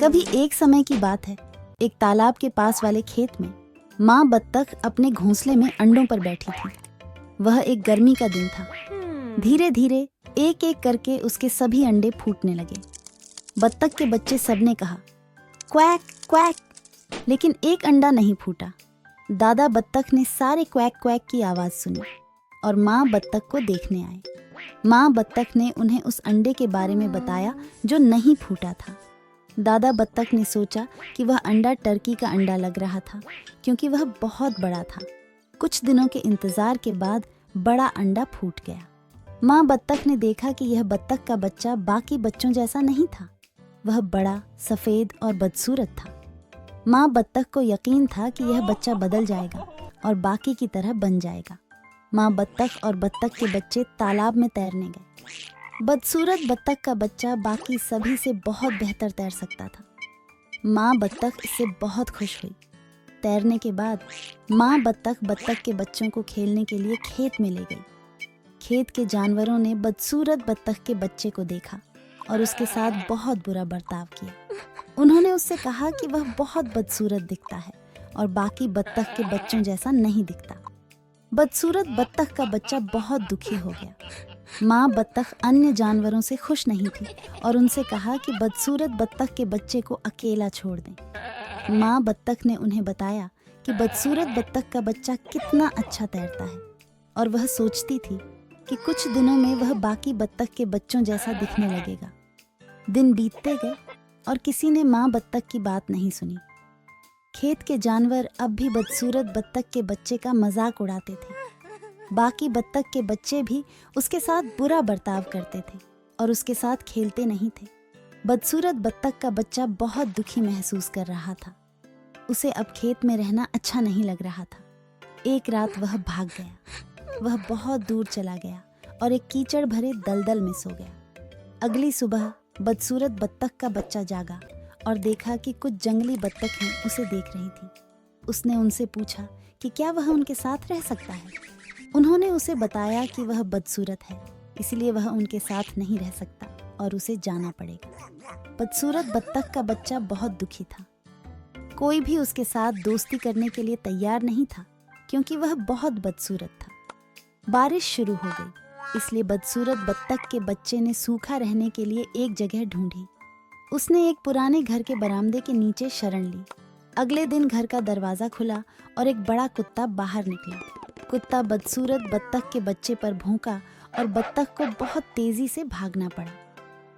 कभी एक समय की बात है, एक तालाब के पास वाले खेत में माँ बत्तख अपने घोंसले में अंडों पर बैठी थी। वह एक गर्मी का दिन था। धीरे धीरे एक एक करके उसके सभी अंडे फूटने लगे। बत्तख के बच्चे सबने कहा क्वैक क्वैक, लेकिन एक अंडा नहीं फूटा। दादा बत्तख ने सारे क्वैक क्वैक की आवाज सुनी और माँ बत्तख को देखने आए। माँ बत्तख ने उन्हें उस अंडे के बारे में बताया जो नहीं फूटा था। दादा बत्तख ने सोचा कि वह अंडा टर्की का अंडा लग रहा था, क्योंकि वह बहुत बड़ा था। कुछ दिनों के इंतजार के बाद बड़ा अंडा फूट गया। माँ बत्तख ने देखा कि यह बत्तख का बच्चा बाकी बच्चों जैसा नहीं था। वह बड़ा, सफेद और बदसूरत था। माँ बत्तख को यकीन था कि यह बच्चा बदल जाएगा और बाकी की तरह बन जाएगा। माँ बत्तख और बत्तख के बच्चे तालाब में तैरने गए। बदसूरत बत्तख का बच्चा बाकी सभी से बहुत बेहतर तैर सकता था। माँ बत्तख इससे बहुत खुश हुई। तैरने के बाद माँ बत्तख बत्तख के बच्चों को खेलने के लिए खेत में ले गई। खेत के जानवरों ने बदसूरत बत्तख के बच्चे को देखा और उसके साथ बहुत बुरा बर्ताव किया। उन्होंने उससे कहा कि वह बहुत बदसूरत दिखता है और बाकी बत्तख के बच्चों जैसा नहीं दिखता। बदसूरत बत्तख का बच्चा बहुत दुखी हो गया। माँ बत्तख अन्य जानवरों से खुश नहीं थी और उनसे कहा कि बदसूरत बत्तख के बच्चे को अकेला छोड़ दें। माँ बत्तख ने उन्हें बताया कि बदसूरत बत्तख का बच्चा कितना अच्छा तैरता है और वह सोचती थी कि कुछ दिनों में वह बाकी बत्तख के बच्चों जैसा दिखने लगेगा। दिन बीतते गए और किसी ने माँ बत्तख की बात नहीं सुनी। खेत के जानवर अब भी बदसूरत बत्तख के बच्चे का मजाक उड़ाते थे। बाकी बत्तख के बच्चे भी उसके साथ बुरा बर्ताव करते थे और उसके साथ खेलते नहीं थे। बदसूरत बत्तख का बच्चा बहुत दुखी महसूस कर रहा था। उसे अब खेत में रहना अच्छा नहीं लग रहा था। एक रात वह भाग गया। वह बहुत दूर चला गया और एक कीचड़ भरे दलदल में सो गया। अगली सुबह बदसूरत बत्तख का बच्चा जागा और देखा कि कुछ जंगली बत्तखें उसे देख रही थी। उसने उनसे पूछा कि क्या वह उनके साथ रह सकता है। उन्होंने उसे बताया कि वह बदसूरत है, इसलिए वह उनके साथ नहीं रह सकता और उसे जाना पड़ेगा। बदसूरत बत्तख का बच्चा बहुत दुखी था। कोई भी उसके साथ दोस्ती करने के लिए तैयार नहीं था, क्योंकि वह बहुत बदसूरत था। बारिश शुरू हो गई, इसलिए बदसूरत बत्तख के बच्चे ने सूखा रहने के लिए एक जगह ढूंढी। उसने एक पुराने घर के बरामदे के नीचे शरण ली। अगले दिन घर का दरवाजा खुला और एक बड़ा कुत्ता बाहर निकला। कुत्ता बदसूरत बत्तख के बच्चे पर भौंका और बत्तख को बहुत तेजी से भागना पड़ा।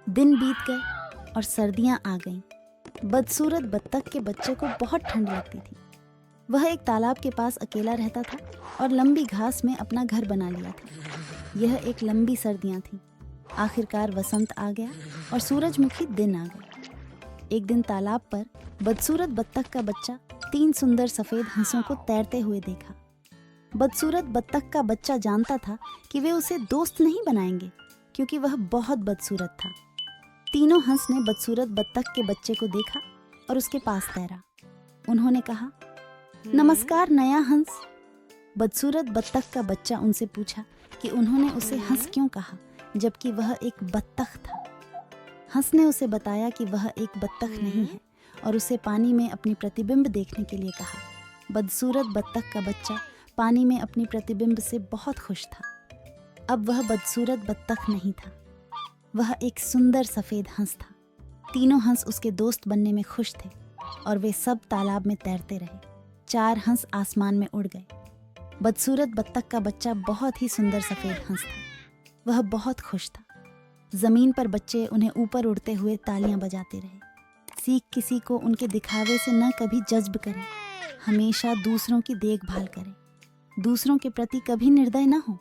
दिन बीत गए और सर्दियां आ गईं। बदसूरत बत्तख के बच्चे को बहुत ठंड लगती थी। वह एक तालाब के पास अकेला रहता था और लंबी घास में अपना घर बना लिया था। यह एक लंबी सर्दियां थीं। आखिरकार वसंत आ गया और सूरजमुखी दिन आ गए। एक दिन तालाब पर बदसूरत बत्तख का बच्चा 3 सुंदर सफेद हंसों को तैरते हुए देखा। बदसूरत बत्तख का बच्चा जानता था कि वे उसे दोस्त नहीं बनाएंगे, क्योंकि वह बहुत बदसूरत था। तीनों हंस ने बदसूरत बत्तख के बच्चे को देखा और उसके पास तैरा। उन्होंने कहा, नमस्कार नया हंस। बदसूरत बत्तख का बच्चा उनसे पूछा कि उन्होंने उसे हंस क्यों कहा, जबकि वह एक बत्तख था। हंस ने उसे बताया कि वह एक बत्तख नहीं है और उसे पानी में अपनी प्रतिबिंब देखने के लिए कहा। बदसूरत बत्तख का बच्चा पानी में अपनी प्रतिबिंब से बहुत खुश था। अब वह बदसूरत बत्तख नहीं था, वह एक सुंदर सफेद हंस था। तीनों हंस उसके दोस्त बनने में खुश थे और वे सब तालाब में तैरते रहे। 4 हंस आसमान में उड़ गए। बदसूरत बत्तख का बच्चा बहुत ही सुंदर सफेद हंस था। वह बहुत खुश था। जमीन पर बच्चे उन्हें ऊपर उड़ते हुए तालियां बजाते रहे। सीख किसी को उनके दिखावे से न कभी जज्ब करें। हमेशा दूसरों की देखभाल करें। दूसरों के प्रति कभी निर्दय न हो।